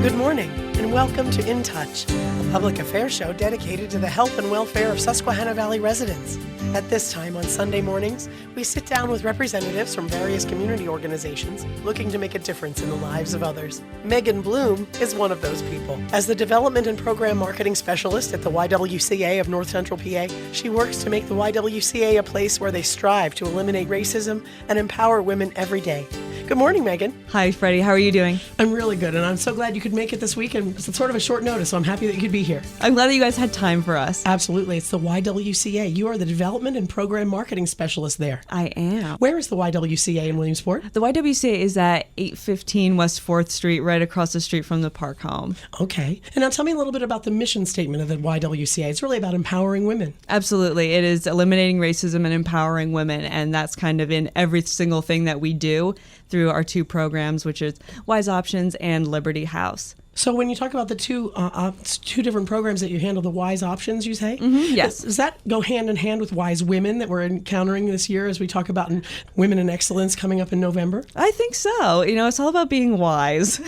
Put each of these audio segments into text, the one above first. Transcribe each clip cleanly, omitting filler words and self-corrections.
Good morning, and welcome to InTouch, a public affairs show dedicated to the health and welfare of Susquehanna Valley residents. At this time on Sunday mornings, we sit down with representatives from various community organizations looking to make a difference in the lives of others. Megan Bloom is one of those people. As the Development and Program Marketing Specialist at the YWCA of North Central PA, she works to make the YWCA a place where they strive to eliminate racism and empower women every day. Good morning, Megan. Hi, Freddi. How are you doing? I'm really good, and I'm so glad you could make it this week, and it's sort of a short notice, so I'm happy that you could be here. I'm glad that you guys had time for us. Absolutely. It's the YWCA. You are the Development and Program Marketing Specialist there. I am. Where is the YWCA in Williamsport? The YWCA is at 815 West 4th Street, right across the street from the park home. Okay. And now tell me a little bit about the mission statement of the YWCA. It's really about empowering women. Absolutely. It is eliminating racism and empowering women, and that's kind of in every single thing that we do through our two programs, which is Wise Options and Liberty House. So when you talk about the two different programs that you handle, the Wise Options, you say? Mm-hmm, yes. Does that go hand in hand with Wise Women that we're encountering this year as we talk about Women in Excellence coming up in November? I think so. You know, it's all about being wise.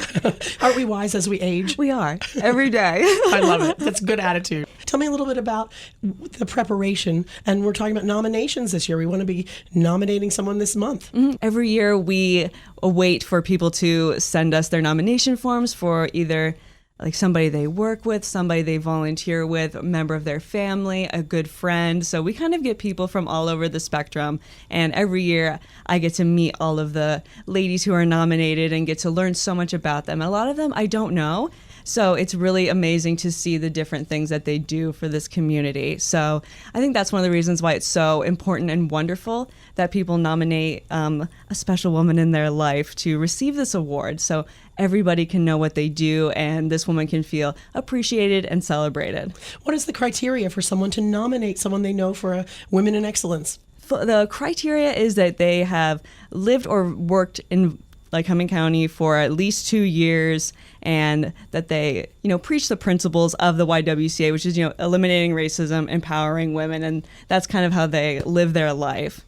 Aren't we wise as we age? We are. Every day. I love it. That's a good attitude. Tell me a little bit about the preparation. And we're talking about nominations this year. We want to be nominating someone this month. Mm-hmm. Every year we wait for people to send us their nomination forms for either like somebody they work with, somebody they volunteer with, a member of their family, a good friend. So we kind of get people from all over the spectrum. And every year I get to meet all of the ladies who are nominated and get to learn so much about them. And a lot of them I don't know. So it's really amazing to see the different things that they do for this community. So I think that's one of the reasons why it's so important and wonderful that people nominate a special woman in their life to receive this award. So everybody can know what they do and this woman can feel appreciated and celebrated. What is the criteria for someone to nominate someone they know for a Women in Excellence? The criteria is that they have lived or worked in Lycoming County for at least 2 years, and that they, preach the principles of the YWCA, which is, eliminating racism, empowering women, and that's kind of how they live their life.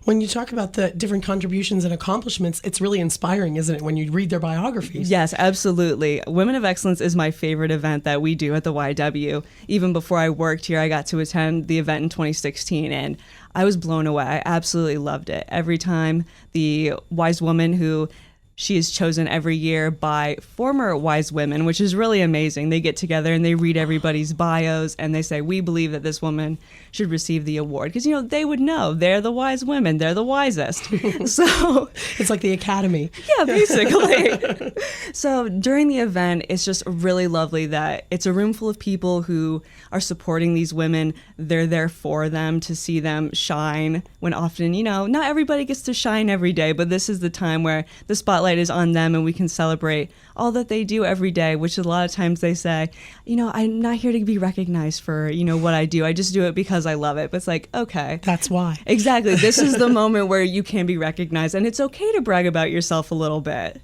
When you talk about the different contributions and accomplishments, it's really inspiring, isn't it, when you read their biographies? Yes, absolutely. Women of Excellence is my favorite event that we do at the YW. Even before I worked here, I got to attend the event in 2016, and I was blown away. I absolutely loved it. Every time the wise woman who she is chosen every year by former wise women, which is really amazing. They get together and they read everybody's bios and they say, we believe that this woman should receive the award. Because, they would know. They're the wise women. They're the wisest. So it's like the academy. Yeah, basically. So during the event, it's just really lovely that it's a room full of people who are supporting these women. They're there for them to see them shine when often, not everybody gets to shine every day, but this is the time where the spotlight is on them and we can celebrate all that they do every day, which a lot of times they say, I'm not here to be recognized for, what I do. I just do it because I love it. But it's like, okay. That's why. Exactly. This is the moment where you can be recognized, and it's okay to brag about yourself a little bit.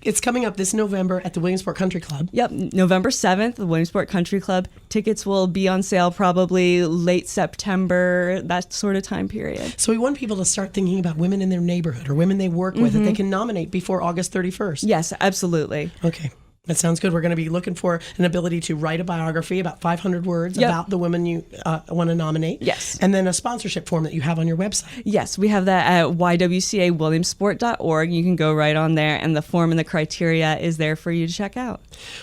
It's coming up this November at the Williamsport Country Club. Yep. November 7th, the Williamsport Country Club. Tickets will be on sale probably late September, that sort of time period. So we want people to start thinking about women in their neighborhood or women they work with that they can nominate before August 31st. Yes, absolutely. Okay. That sounds good. We're going to be looking for an ability to write a biography, about 500 words about the women you want to nominate. Yes. And then a sponsorship form that you have on your website. Yes, we have that at ywcawilliamsport.org. You can go right on there, and the form and the criteria is there for you to check out.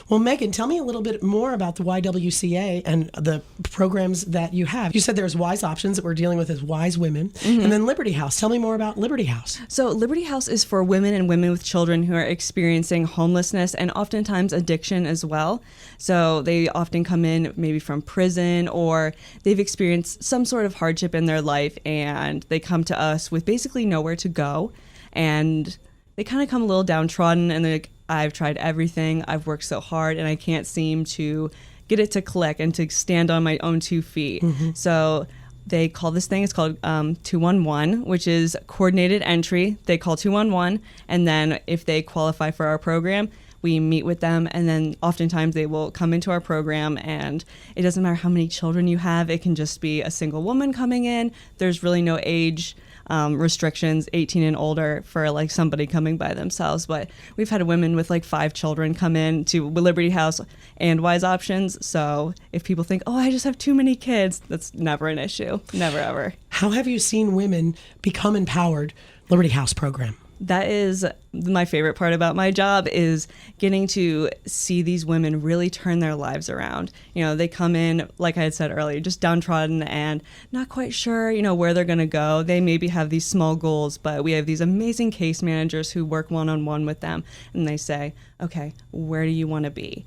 Well, Megan, tell me a little bit more about the YWCA and the programs that you have. You said there's Wise Options that we're dealing with as Wise Women, and then Liberty House. Tell me more about Liberty House. So Liberty House is for women and women with children who are experiencing homelessness and oftentimes addiction as well. So they often come in maybe from prison or they've experienced some sort of hardship in their life and they come to us with basically nowhere to go. And they kind of come a little downtrodden and they're like, I've tried everything. I've worked so hard and I can't seem to get it to click and to stand on my own 2 feet. So they call this thing, it's called 211, which is coordinated entry. They call 211, and then if they qualify for our program, we meet with them, and then oftentimes they will come into our program, and it doesn't matter how many children you have. It can just be a single woman coming in. There's really no age restrictions, 18 and older, for like somebody coming by themselves. But we've had women with like 5 children come in to Liberty House and Wise Options. So if people think, oh, I just have too many kids, that's never an issue. Never, ever. How have you seen women become empowered? Liberty House program. That is my favorite part about my job, is getting to see these women really turn their lives around. You know, they come in, like I had said earlier, just downtrodden and not quite sure, you know, where they're going to go. They maybe have these small goals, but we have these amazing case managers who work one-on-one with them, and they say, okay, where do you want to be?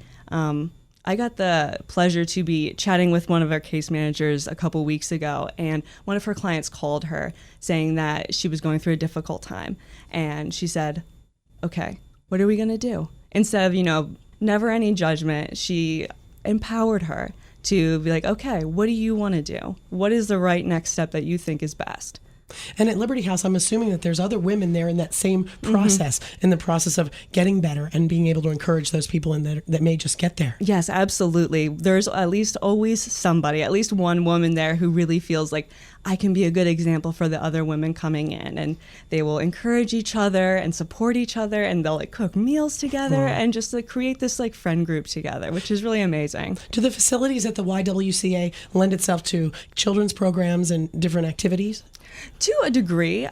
I got the pleasure to be chatting with one of our case managers a couple weeks ago, and one of her clients called her saying that she was going through a difficult time. And she said, okay, what are we going to do? Instead of, you know, never any judgment, she empowered her to be like, okay, what do you want to do? What is the right next step that you think is best? And at Liberty House, I'm assuming that there's other women there in that same process, in the process of getting better and being able to encourage those people that may just get there. Yes, absolutely. There's at least always somebody, at least one woman there who really feels like I can be a good example for the other women coming in, and they will encourage each other and support each other, and they'll like cook meals together and just like create this like friend group together, which is really amazing. Do the facilities at the YWCA lend itself to children's programs and different activities? To a degree.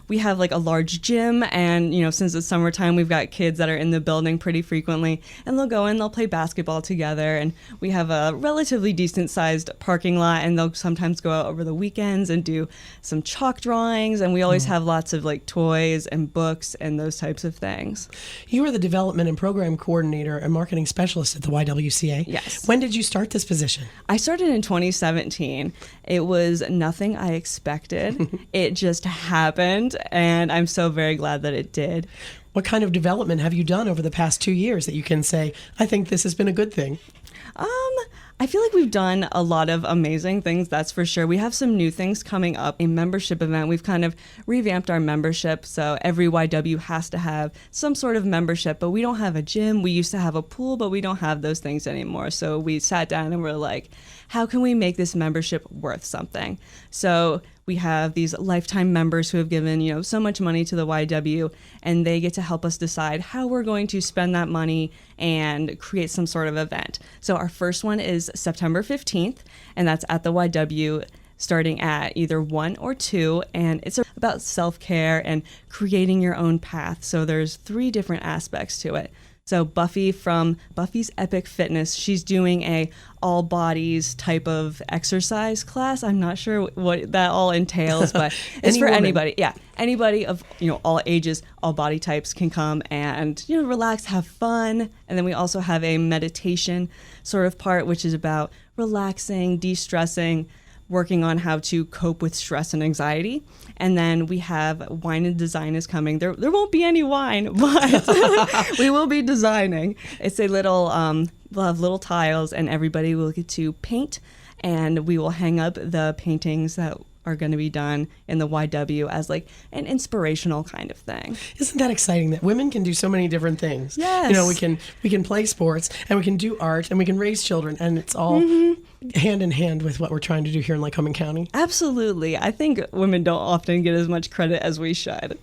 We have like a large gym, and you know, since it's summertime, we've got kids that are in the building pretty frequently, and they'll go in, they'll play basketball together, and we have a relatively decent sized parking lot, and they'll sometimes go out over the weekends and do some chalk drawings, and we always have lots of like toys and books and those types of things. You are the development and program coordinator and marketing specialist at the YWCA. Yes. When did you start this position? I started in 2017. It was nothing I expected. It just happened, and I'm so very glad that it did. What kind of development have you done over the past 2 years that you can say, I think this has been a good thing? I feel like we've done a lot of amazing things, that's for sure. We have some new things coming up. A membership event. We've kind of revamped our membership, so every YW has to have some sort of membership, but we don't have a gym. We used to have a pool, but we don't have those things anymore. So we sat down and we're like, how can we make this membership worth something? So we have these lifetime members who have given, you know, so much money to the YW, and they get to help us decide how we're going to spend that money and create some sort of event. So our first one is September 15th, and that's at the YW, starting at either 1 or 2, and it's about self-care and creating your own path. So there's 3 different aspects to it. So Buffy from Buffy's Epic Fitness, she's doing a all bodies type of exercise class. I'm not sure what that all entails, but it's for anybody. Yeah, anybody of, you know, all ages, all body types can come and, you know, relax, have fun. And then we also have a meditation sort of part, which is about relaxing, de-stressing, working on how to cope with stress and anxiety. And then we have wine and design is coming. There won't be any wine, but we will be designing. It's a little, we'll have little tiles, and everybody will get to paint, and we will hang up the paintings that are going to be done in the YW as like an inspirational kind of thing. Isn't that exciting that women can do so many different things? Yes. You know, we can play sports, and we can do art, and we can raise children, and it's all hand in hand with what we're trying to do here in Lycoming County. Absolutely. I think women don't often get as much credit as we should.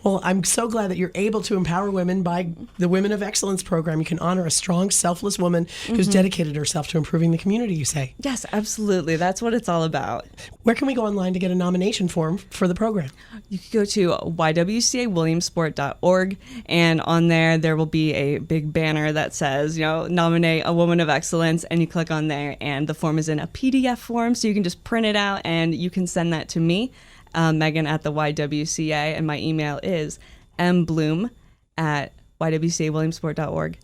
Well, I'm so glad that you're able to empower women by the Women of Excellence program. You can honor a strong, selfless woman who's dedicated herself to improving the community, you say. Yes, absolutely. That's what it's all about. Where can we go online to get a nomination form for the program? You can go to ywcawilliamsport.org, and on there will be a big banner that says, you know, nominate a Woman of Excellence, and you click on there, and the form is in a PDF form, so you can just print it out, and you can send that to me, Megan at the YWCA, and my email is mbloom@ywcawilliamsport.org.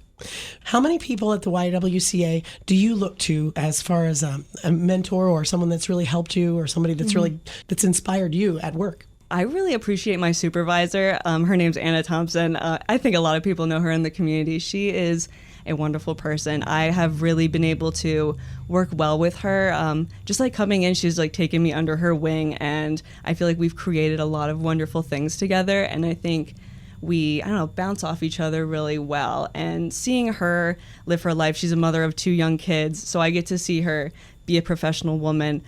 How many people at the YWCA do you look to as far as a mentor or someone that's really helped you, or somebody that's that's inspired you at work? I really appreciate my supervisor. Her name's Anna Thompson. I think a lot of people know her in the community. She is a wonderful person. I have really been able to work well with her. Just like coming in, she's like taken me under her wing, and I feel like we've created a lot of wonderful things together, and I think we, bounce off each other really well. And seeing her live her life, she's a mother of 2 young kids, so I get to see her be a professional woman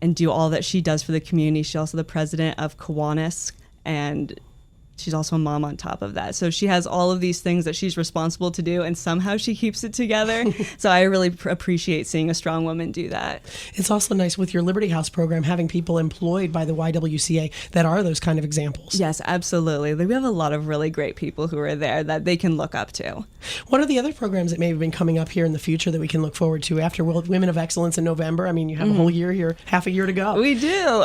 and do all that she does for the community. She's also the president of Kiwanis, and she's also a mom on top of that. So she has all of these things that she's responsible to do, and somehow she keeps it together. So I really appreciate seeing a strong woman do that. It's also nice with your Liberty House program having people employed by the YWCA that are those kind of examples. Yes, absolutely. We have a lot of really great people who are there that they can look up to. What are the other programs that may have been coming up here in the future that we can look forward to after World Women of Excellence in November? I mean, you have a whole year here, half a year to go. We do.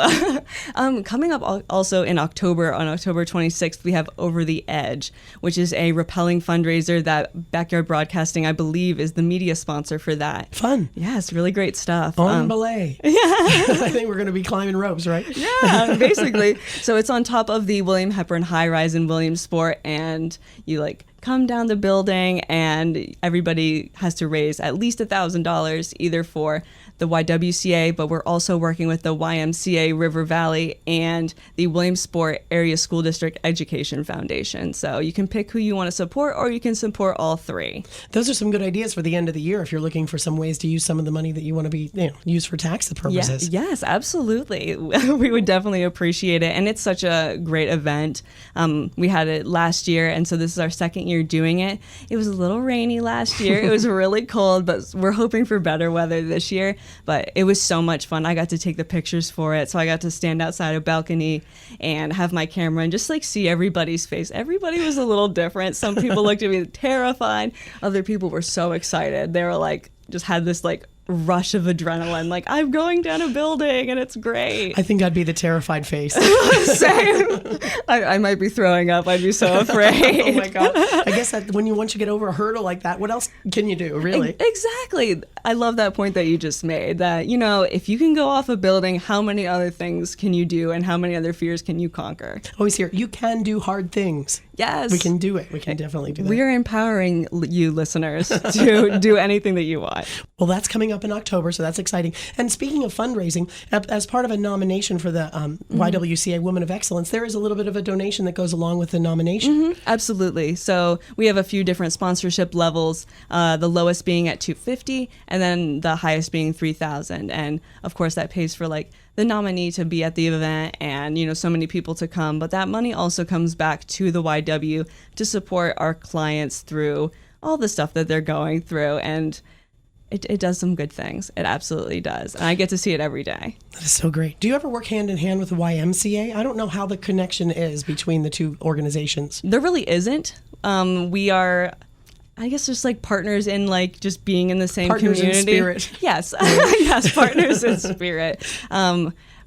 Coming up also in October, on October 26th, we have Over the Edge, which is a rappelling fundraiser that Backyard Broadcasting, I believe, is the media sponsor for that. Fun. Yes, really great stuff. On belay. Yeah. I think we're going to be climbing ropes, right? Yeah, basically. So it's on top of the William Hepburn High Rise in Williamsport, and you come down the building, and everybody has to raise at least $1,000 either for the YWCA, but we're also working with the YMCA River Valley and the Williamsport Area School District Education Foundation. So you can pick who you want to support, or you can support all three. Those are some good ideas for the end of the year if you're looking for some ways to use some of the money that you want to be use for tax purposes. Yes, absolutely. We would definitely appreciate it. And it's such a great event. We had it last year, and so this is our second year doing it. It was a little rainy last year. It was really cold, but we're hoping for better weather this year. But it was so much fun. I got to take the pictures for it. So I got to stand outside a balcony and have my camera and just see everybody's face. Everybody was a little different. Some people looked at me terrified. Other people were so excited. They were just had this rush of adrenaline, I'm going down a building and it's great. I think I'd be the terrified face. Same. I might be throwing up. I'd be so afraid. Oh my God. I guess that once you get over a hurdle like that, what else can you do, really? Exactly. I love that point that you just made, that, if you can go off a building, how many other things can you do and how many other fears can you conquer? Always hear, you can do hard things. Yes. We can do it. We can definitely do that. We're empowering you listeners to do anything that you want. Well, that's coming up in October, so that's exciting. And speaking of fundraising, as part of a nomination for the YWCA Women of Excellence, there is a little bit of a donation that goes along with the nomination. Absolutely. So we have a few different sponsorship levels, the lowest being at $250 and then the highest being $3,000. And of course, that pays for the nominee to be at the event and, so many people to come. But that money also comes back to the YW to support our clients through all the stuff that they're going through. And it does some good things. It absolutely does. And I get to see it every day. That is so great. Do you ever work hand in hand with the YMCA? I don't know how the connection is between the two organizations. There really isn't. We are, I guess, just partners in just being in the same partners community. Partners in spirit. Yes. Yes, partners in spirit.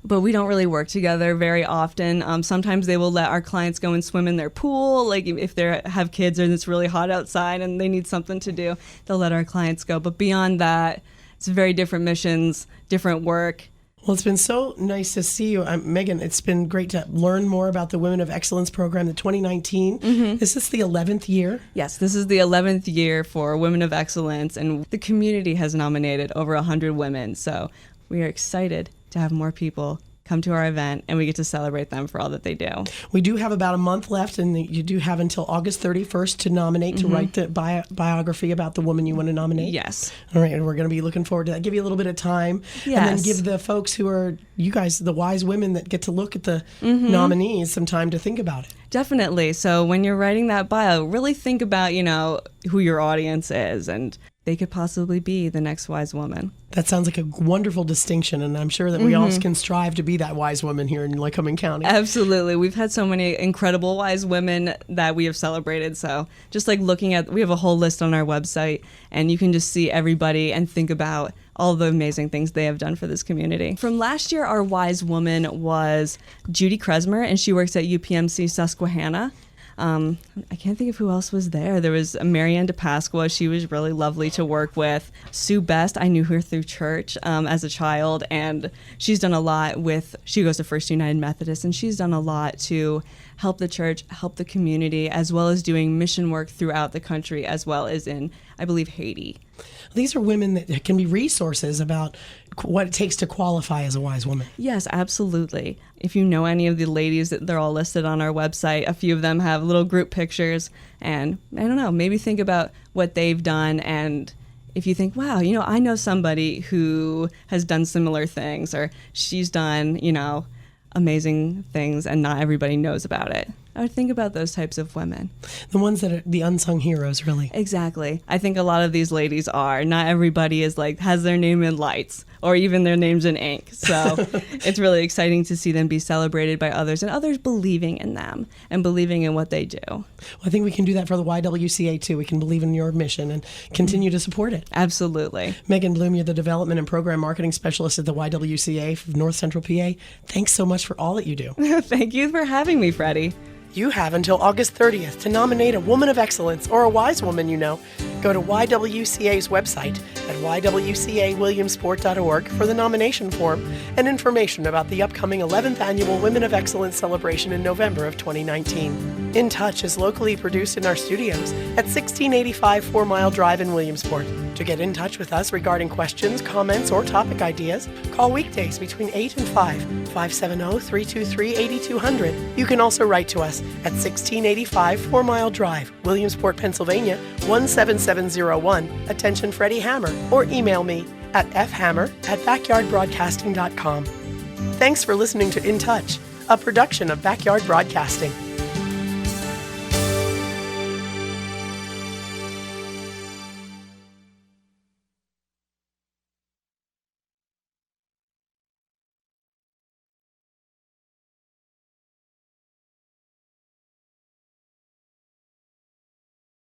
But we don't really work together very often. Sometimes they will let our clients go and swim in their pool. If they have kids and it's really hot outside and they need something to do, they'll let our clients go. But beyond that, it's very different missions, different work. Well, it's been so nice to see you. Megan, it's been great to learn more about the Women of Excellence program, the 2019. Is this the 11th year? Yes, this is the 11th year for Women of Excellence, and the community has nominated over 100 women. So we are excited to have more people come to our event, and we get to celebrate them for all that they do. We do have about a month left, and you do have until August 31st to nominate, to write the biography about the woman you want to nominate. Yes. All right, and we're going to be looking forward to that. Give you a little bit of time, and then give the folks who are, you guys, the wise women that get to look at the nominees, some time to think about it. Definitely. So when you're writing that bio, really think about, who your audience is, and they could possibly be the next wise woman. That sounds like a wonderful distinction, and I'm sure that we all can strive to be that wise woman here in Lycoming County. Absolutely. We've had so many incredible wise women that we have celebrated. So just looking at, we have a whole list on our website, and you can just see everybody and think about all the amazing things they have done for this community. From last year, our wise woman was Judy Kresmer, and she works at UPMC Susquehanna. I can't think of who else was there. There was Marianne DePasqua. She was really lovely to work with. Sue Best, I knew her through church as a child, and she's done a lot she goes to First United Methodist, and she's done a lot to help the church, help the community, as well as doing mission work throughout the country, as well as in, I believe, Haiti. These are women that can be resources about what it takes to qualify as a wise woman. Yes, absolutely. If you know any of the ladies, they're all listed on our website. A few of them have little group pictures, and I don't know, maybe think about what they've done, and if you think, wow, I know somebody who has done similar things, or she's done, amazing things and not everybody knows about it. I would think about those types of women. The ones that are the unsung heroes, really. Exactly. I think a lot of these ladies are. Not everybody is has their name in lights or even their names in ink. So it's really exciting to see them be celebrated by others and others believing in them and believing in what they do. Well, I think we can do that for the YWCA too. We can believe in your mission and continue to support it. Absolutely. Megan Bloom, you're the Development and Program Marketing Specialist at the YWCA for North Central PA. Thanks so much for all that you do. Thank you for having me, Freddi. You have until August 30th to nominate a woman of excellence or a wise woman you know. Go to YWCA's website at ywcawilliamsport.org for the nomination form and information about the upcoming 11th Annual Women of Excellence celebration in November of 2019. In Touch is locally produced in our studios at 1685 4 Mile Drive in Williamsport. To get in touch with us regarding questions, comments, or topic ideas, call weekdays between 8 and 5, 570-323-8200. You can also write to us at 1685 4 Mile Drive, Williamsport, Pennsylvania, 17701. Attention Freddi Hammer, or email me at fhammer@backyardbroadcasting.com. Thanks for listening to In Touch, a production of Backyard Broadcasting.